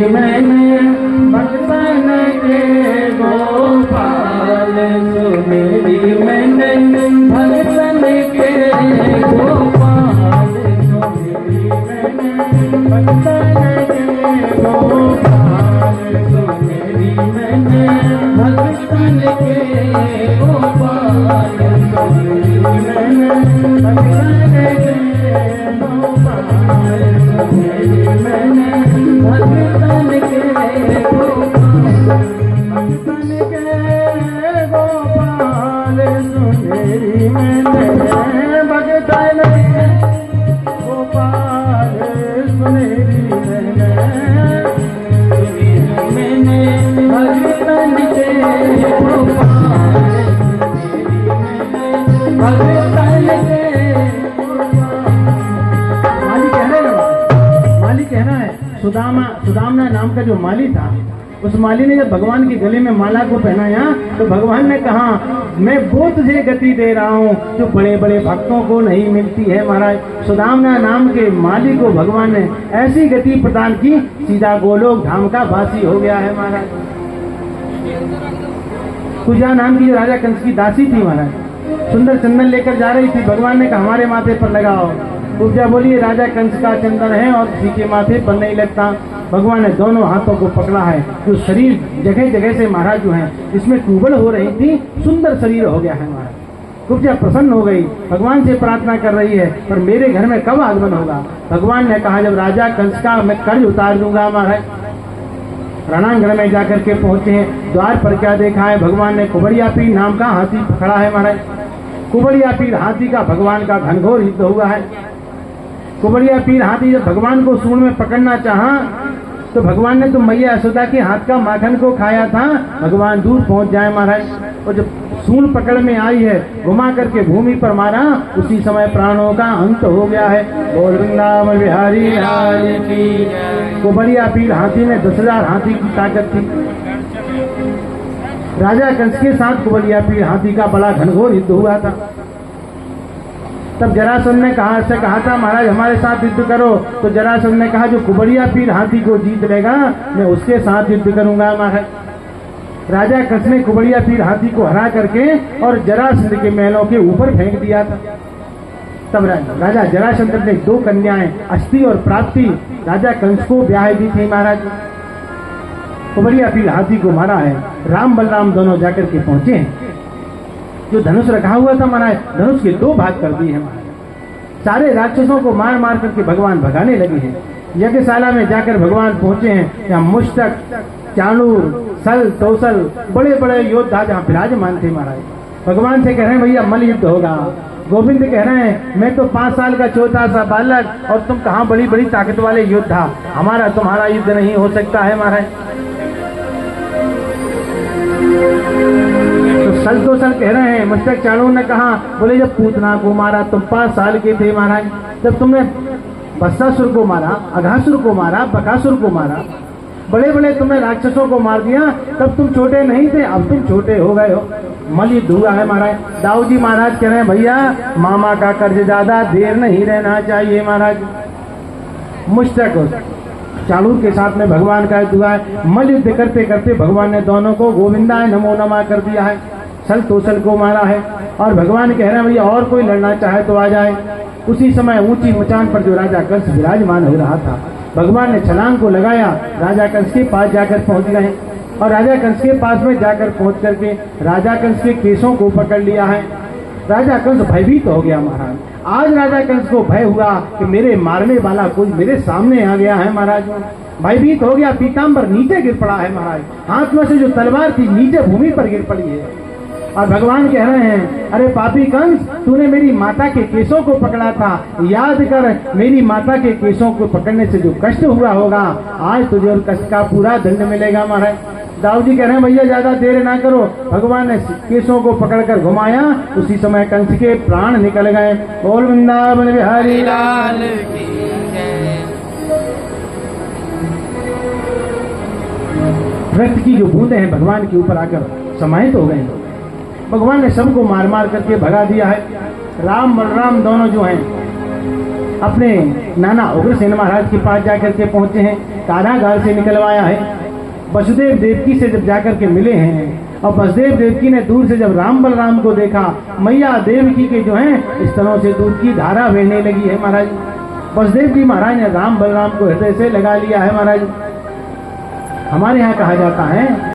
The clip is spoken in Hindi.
मैंने भक्तन के गोपाल सुनेरी मैंने भक्तन के गोपाल सुनेरी मैंने भक्तन के गोपाल सुनेरी मैंने भक्तन के गोपाल सुनेरी मैंने भक्तन के गोपाल सुनेरी मैंने भक्तन के गोपाल सुनेरी मैंने भक्तन के गोपाल सुनेरी मैंने भक्तन के गोपाल भक्तन के माली कहना है सुदामा नाम का जो माली था, उस माली ने जब भगवान के गले में माला को पहनाया तो भगवान ने कहा मैं वो तुझे गति दे रहा हूँ जो बड़े बड़े भक्तों को नहीं मिलती है। महाराज सुदामा नाम के माली को भगवान ने ऐसी गति प्रदान की, सीधा गोलोक धाम का वासी हो गया है। महाराज कुजा नाम की जो राजा कंस की दासी थी, महाराज सुंदर चंदन लेकर जा रही थी। भगवान ने कहा हमारे माथे पर लगाओ। पूजा बोलिए राजा कंस का चंदन है और किसी के माथे पर नहीं लगता। भगवान ने दोनों हाथों को पकड़ा है, जो शरीर जगह जगह से महाराज जो है इसमें टूबल हो रही थी, सुंदर शरीर हो गया है। महाराज कुब्जा प्रसन्न हो गई, भगवान से प्रार्थना कर रही है पर मेरे घर में कब आगमन होगा। भगवान ने कहा जब राजा कंस का मैं कर्ज उतार दूंगा। महाराज रणांगण में जाकर के पहुंचे हैं, द्वार पर क्या देखा है, भगवान ने कुबड़िया पीर नाम का हाथी पकड़ा है। महाराज कुबड़िया पीर हाथी का भगवान का घनघोर युद्ध हुआ है। कुबड़िया पीर हाथी जब भगवान को सूंड में पकड़ना चाहा तो भगवान ने तो मैया यशोदा के हाथ का माखन को खाया था, भगवान दूर पहुंच जाए। महाराज और जब सूंड पकड़ में आई है, घुमा करके भूमि पर मारा, उसी समय प्राणों का अंत हो गया है। बोल वृंदावन बिहारी लाल की। कुबड़िया पीर हाथी में 10,000 हाथी की ताकत थी। राजा कंस के साथ कुबड़िया पीर हाथी का बड़ा घनघोर युद्ध हुआ था। तब जरासंध ने कहा था महाराज हमारे साथ युद्ध करो। तो जरासंध ने कहा जो कुबड़िया पीर हाथी को जीत लेगा मैं उसके साथ युद्ध करूंगा। महाराज राजा कंस ने कुबड़िया पीर हाथी को हरा करके और जरासंध के महलों के ऊपर फेंक दिया था। तब राजा जरासंध ने 2 कन्याएं अस्थि और प्राप्ति राजा कंस को ब्याह दी थी। महाराज कुबड़िया पीर हाथी को मारा है। राम बलराम दोनों जाकर के पहुंचे हैं। जो धनुष रखा हुआ था महाराज, धनुष के 2 भाग कर दिए हैं। सारे राक्षसों को मार मार करके भगवान भगाने लगे हैं। यज्ञशाला में जाकर भगवान पहुंचे हैं। यहाँ मुष्टक, चाणूर, सल, तोसल बड़े बड़े योद्धा जहाँ विराजमान थे। महाराज भगवान से कह रहे हैं भैया मल्ल युद्ध होगा। गोविंद कह रहे हैं मैं तो 5 साल का छोटा सा बालक और तुम कहाँ बड़ी बड़ी ताकत वाले योद्धा, हमारा तुम्हारा युद्ध नहीं हो सकता है। महाराज तो सल कह रहे हैं, मुष्टक चाणूर ने कहा बोले जब पूतना को मारा तुम 5 साल के थे। महाराज जब तुमने बत्सासुर को मारा, अघासुर को मारा, बकासुर को मारा, बड़े बड़े तुमने राक्षसों को मार दिया, तब तुम छोटे नहीं थे, अब तुम छोटे हो गए हो। मल युद्ध हुआ है। महाराज दाऊ जी महाराज कह रहे हैं भैया मामा का कर्ज ज्यादा देर नहीं रहना चाहिए। महाराज मुष्टक चाणूर के साथ में भगवान का युद्ध हुआ है। मल युद्ध करते करते भगवान ने दोनों को गोविंदाय नमो नमः कर दिया है। सल तोसल को मारा है और भगवान कह रहे हैं भैया और कोई लड़ना चाहे तो आ जाए। उसी समय ऊंची मचान पर जो राजा कंस विराजमान हो रहा था, भगवान ने छलांग को लगाया, राजा कंस के पास जाकर पहुंच गए और राजा कंस के पास में जाकर पहुंच करके राजा कंस के केसों को पकड़ लिया है। राजा कंस भयभीत हो गया। महाराज आज राजा कंस को भय हुआ कि मेरे मारने वाला कोई मेरे सामने आ गया है। महाराज भयभीत हो गया, पीताम्बर नीचे गिर पड़ा है। महाराज हाथ में से जो तलवार थी नीचे भूमि पर गिर पड़ी है और भगवान कह रहे हैं अरे पापी कंस तूने मेरी माता के केसों को पकड़ा था, याद कर मेरी माता के केसों को पकड़ने से जो कष्ट हुआ होगा आज तुझे और कष्ट का पूरा दंड मिलेगा। महाराज दाऊ जी कह रहे हैं भैया ज्यादा देर ना करो। भगवान ने केसों को पकड़कर घुमाया, उसी समय कंस के प्राण निकल गए। बोल वृंदावन बिहारी लाल की जय। रक्त की जो बूंदे हैं भगवान के ऊपर आकर समाहित हो गए। भगवान ने सबको मार मार करके भगा दिया है। राम बलराम दोनों जो हैं अपने नाना उग्रसेन महाराज के पास जाकर के पहुंचे हैं, कारागार से निकलवाया है। वसुदेव देवकी से जब जाकर के मिले हैं और वसुदेव देवकी ने दूर से जब राम बलराम को देखा, मैया देवकी के जो हैं स्तनों से दूध की धारा बहने लगी है महाराज। वसुदेव जी महाराज ने राम बलराम को हृदय से लगा लिया है महाराज। हमारे यहाँ कहा जाता है